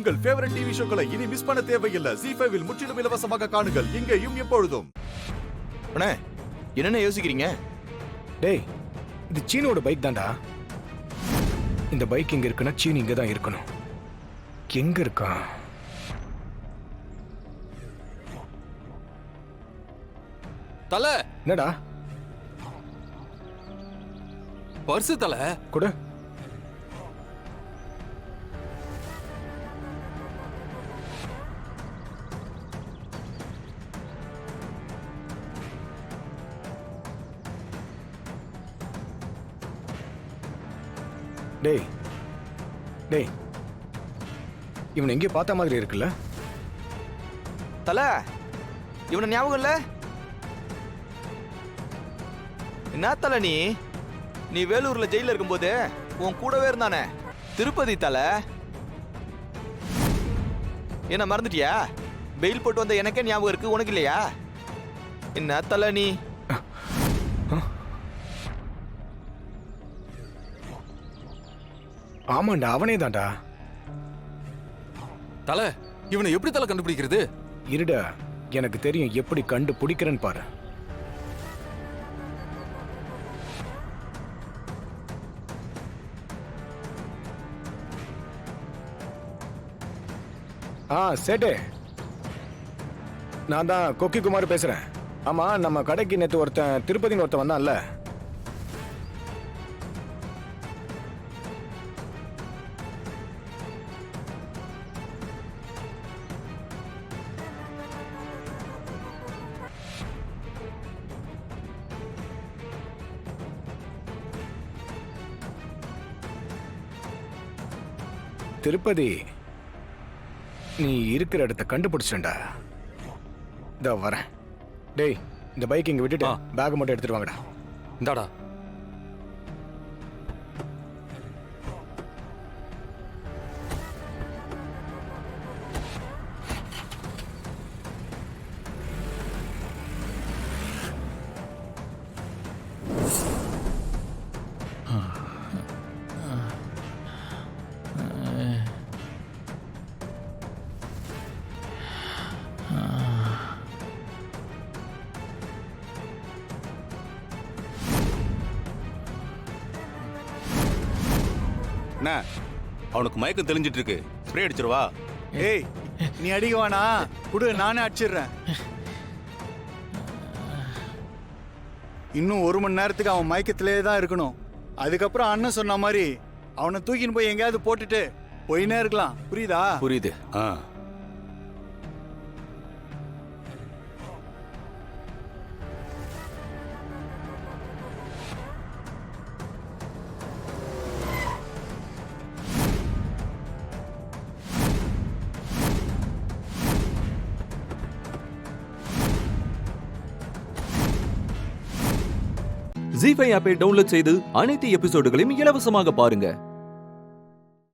உங்கள் favourite TV ஷோக்களை இனி miss பண்ண தேவையில்லை. ZEE5 இல் முற்றிலும் இலவசமாக காணுங்கள். இங்கேயும் எப்பொழுதும். அண்ணே, என்னென்ன யோசிக்கிறீங்க? டேய், இது சீனோட பைக் தான்டா. இந்த பைக் எங்க இருக்குன்னா சீனி இங்க தான் இருக்கணும். எங்க இருக்கான்? தல, என்னடா? பர்ஸ் தல. கொடு. டேய் டேய், இவன் எங்கேயோ பார்த்த மாதிரி இருக்குல்ல? தல, இவனை ஞாபகம் இல்ல? என்ன தல நீ வேலூர்ல ஜெயில இருக்கும்போது உன் கூடவே இருந்தானே திருப்பதி தல. என்ன மறந்துட்டியா? பெயில் போட்டு வந்த எனக்கே ஞாபகம் இருக்கு, உனக்கு இல்லையா? என்ன தல நீ? ஆமாண்டா, அவனே தான்டா. தல, இவனை எப்படி தல கண்டுபிடிக்கிறது? இருடா, எனக்கு தெரியும் எப்படி கண்டுபிடிக்கிறேன்னு பாரு. சேட்டு, நான் தான் கொக்கி குமார் பேசுறேன். ஆமா, நம்ம கடைக்கு நேத்து ஒருத்தன் திருப்பதின்னு ஒருத்தன் வந்தான்ல? திருப்பதி, நீ இருக்கிற இடத்த கண்டுபிடிச்சேன்டா. இதோ வரேன். டேய், இந்த பைக் இங்க விட்டுட்டு பேக் மட்டும் எடுத்துட்டு வாங்கடா. இந்தாடா. என்ன, அவனுக்கு மயக்கம் தெளிஞ்சிட்டு இருக்கு. ஸ்ப்ரே அடிச்சிருவா. ஏய், நீ அடிக்குவானா? குடு, நானே அடிச்சிடுறேன். இன்னும் 1 மணி நேரத்துக்கு அவன் மயக்கத்திலே தான் இருக்கணும். அதுக்கப்புறம் அண்ணன் சொன்ன மாதிரி அவனை தூக்கின்னு போய் எங்கேயாவது போட்டுட்டு போயினே இருக்கலாம். புரியுதா? புரியுது. ZEE5 ஆப்பை டவுன்லோட் செய்து அனைத்து எபிசோடுகளையும் இலவசமாக பாருங்க.